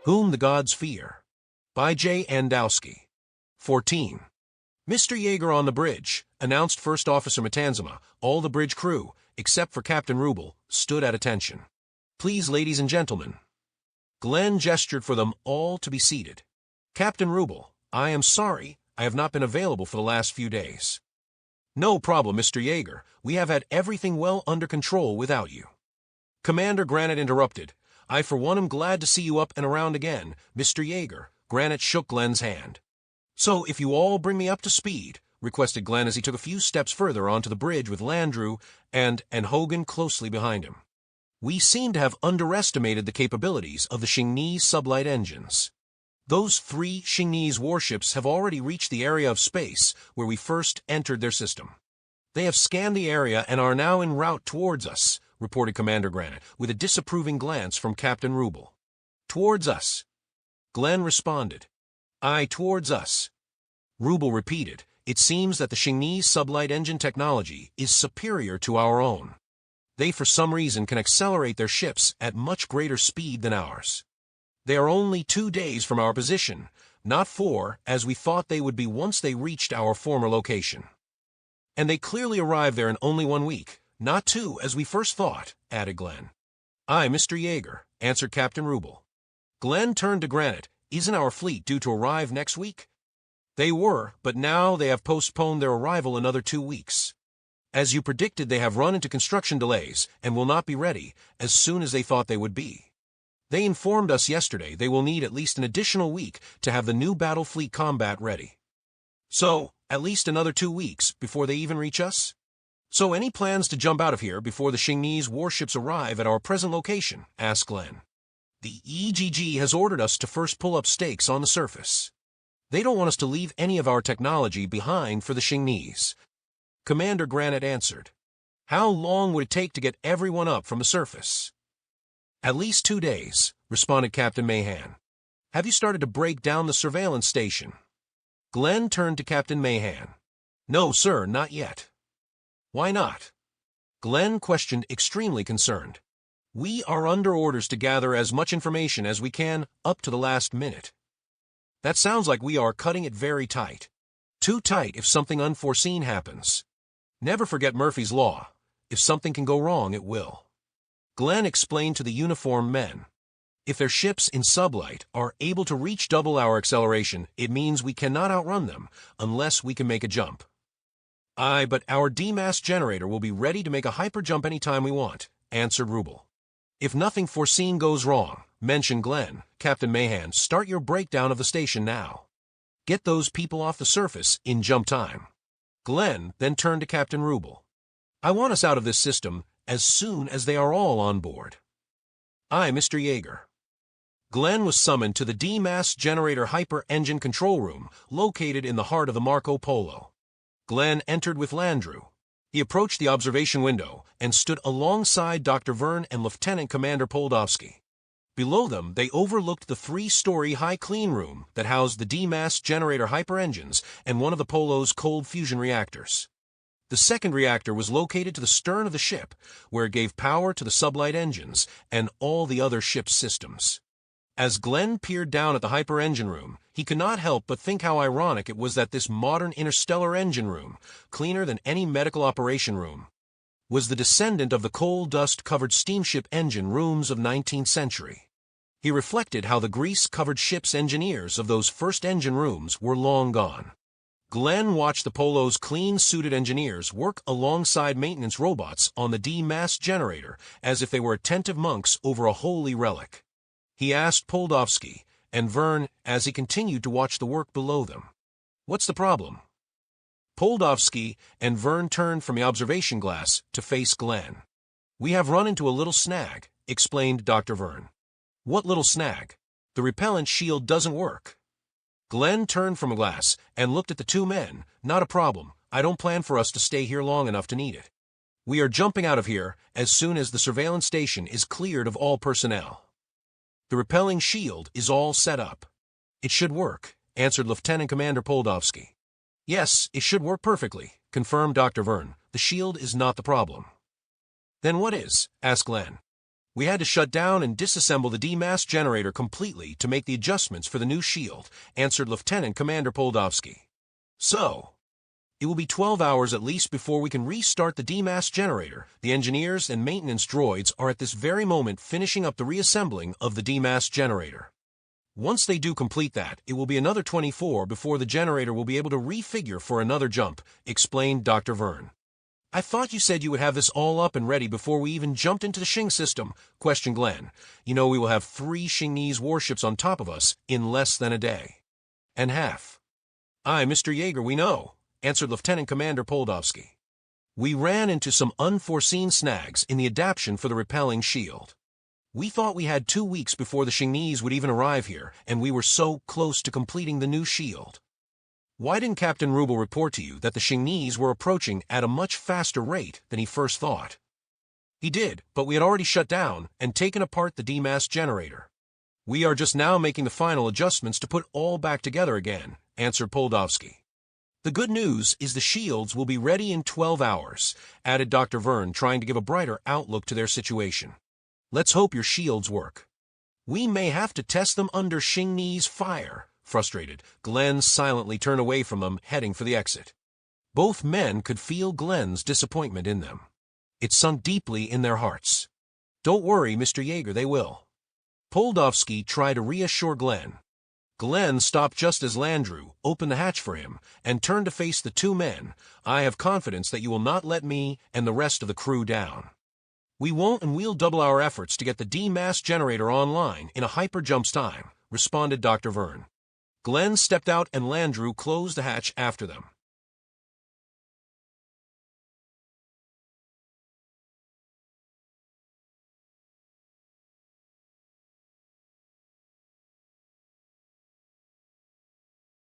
Whom the Gods Fear, by J. Wdowski. 14. Mr. Yeager on the bridge, announced First Officer Matanzama. All the bridge crew, except for Captain Ruble, stood at attention. Please, ladies and gentlemen. Glenn gestured for them all to be seated. Captain Ruble, I am sorry, I have not been available for the last few days. No problem, Mr. Yeager. We have had everything well under control without you. Commander Granite interrupted. I for one am glad to see you up and around again, Mr. Yeager. Granite shook Glenn's hand. So if you all bring me up to speed, requested Glenn as he took a few steps further onto the bridge with Landru and Hogan closely behind him. We seem to have underestimated the capabilities of the Xingni sublight engines. Those 3 Xingni warships have already reached the area of space where we first entered their system. They have scanned the area and are now en route towards us, reported Commander Granite, with a disapproving glance from Captain Ruble. Towards us. Glenn responded. Aye, towards us. Ruble repeated. It seems that the Xingni sublight engine technology is superior to our own. They for some reason can accelerate their ships at much greater speed than ours. They are only 2 days from our position, not 4, as we thought they would be once they reached our former location. And they clearly arrived there in only 1 week, not 2, as we first thought, added Glenn. Aye, Mr. Yeager, answered Captain Ruble. Glenn turned to Granite. Isn't our fleet due to arrive next week? They were, but now they have postponed their arrival another 2 weeks. As you predicted, they have run into construction delays and will not be ready as soon as they thought they would be. They informed us yesterday they will need at least an additional week to have the new battle fleet combat ready. So, at least another 2 weeks before they even reach us? So any plans to jump out of here before the Xingni warships arrive at our present location? Asked Glenn. The EGG has ordered us to first pull up stakes on the surface. They don't want us to leave any of our technology behind for the Xingnis. Commander Granite answered. How long would it take to get everyone up from the surface? At least 2 days, responded Captain Mahan. Have you started to break down the surveillance station? Glenn turned to Captain Mahan. No, sir, not yet. Why not? Glenn questioned, extremely concerned. We are under orders to gather as much information as we can up to the last minute. That sounds like we are cutting it very tight. Too tight if something unforeseen happens. Never forget Murphy's Law. If something can go wrong, it will. Glenn explained to the uniformed men. If their ships in sublight are able to reach double our acceleration, it means we cannot outrun them unless we can make a jump. Aye, but our D-mass generator will be ready to make a hyperjump any time we want, answered Ruble. If nothing foreseen goes wrong, mentioned Glenn, Captain Mahan, start your breakdown of the station now. Get those people off the surface in jump time. Glenn then turned to Captain Ruble. I want us out of this system as soon as they are all on board. Aye, Mr. Yeager. Glenn was summoned to the D-mass generator hyper-engine control room located in the heart of the Marco Polo. Glenn entered with Landru. He approached the observation window and stood alongside Dr. Verne and Lieutenant Commander Wdowski. Below them, they overlooked the 3-story high clean room that housed the D-mass generator hyper-engines and one of the Polo's cold fusion reactors. The second reactor was located to the stern of the ship, where it gave power to the sublight engines and all the other ship's systems. As Glenn peered down at the hyper-engine room, he could not help but think how ironic it was that this modern interstellar engine room, cleaner than any medical operation room, was the descendant of the coal dust-covered steamship engine rooms of 19th century. He reflected how the grease-covered ship's engineers of those first engine rooms were long gone. Glenn watched the Polo's clean-suited engineers work alongside maintenance robots on the D-mass generator as if they were attentive monks over a holy relic. He asked Wdowski and Verne as he continued to watch the work below them. What's the problem? Wdowski and Verne turned from the observation glass to face Glenn. We have run into a little snag, explained Dr. Verne. What little snag? The repellent shield doesn't work. Glenn turned from a glass and looked at the 2 men. Not a problem. I don't plan for us to stay here long enough to need it. We are jumping out of here as soon as the surveillance station is cleared of all personnel. The repelling shield is all set up. It should work, answered Lieutenant Commander Wdowski. Yes, it should work perfectly, confirmed Dr. Verne. The shield is not the problem. Then what is? Asked Glenn. We had to shut down and disassemble the D-mass generator completely to make the adjustments for the new shield, answered Lieutenant Commander Wdowski. So, it will be 12 hours at least before we can restart the D-mass generator. The engineers and maintenance droids are at this very moment finishing up the reassembling of the D-mass generator. Once they do complete that, it will be another 24 before the generator will be able to refigure for another jump, explained Dr. Vern. I thought you said you would have this all up and ready before we even jumped into the Shing system, questioned Glenn. You know we will have 3 Shingese warships on top of us in less than a day and half. Aye, Mr. Yeager, we know, answered Lieutenant Commander Wdowski. We ran into some unforeseen snags in the adaptation for the repelling shield. We thought we had 2 weeks before the Shingese would even arrive here, and we were so close to completing the new shield. Why didn't Captain Rubel report to you that the Shingese were approaching at a much faster rate than he first thought? He did, but we had already shut down and taken apart the D-mass generator. We are just now making the final adjustments to put all back together again, answered Wdowski. The good news is the shields will be ready in 12 hours, added Dr. Vern, trying to give a brighter outlook to their situation. Let's hope your shields work. We may have to test them under Shingese fire. Frustrated, Glenn silently turned away from them, heading for the exit. Both men could feel Glenn's disappointment in them. It sunk deeply in their hearts. Don't worry, Mr. Yeager, they will. Wdowski tried to reassure Glenn. Glenn stopped just as Landru opened the hatch for him and turned to face the 2 men. I have confidence that you will not let me and the rest of the crew down. We won't, and we'll double our efforts to get the D-mass generator online in a hyper-jump's time, responded Dr. Vern. Glenn stepped out and Landru closed the hatch after them.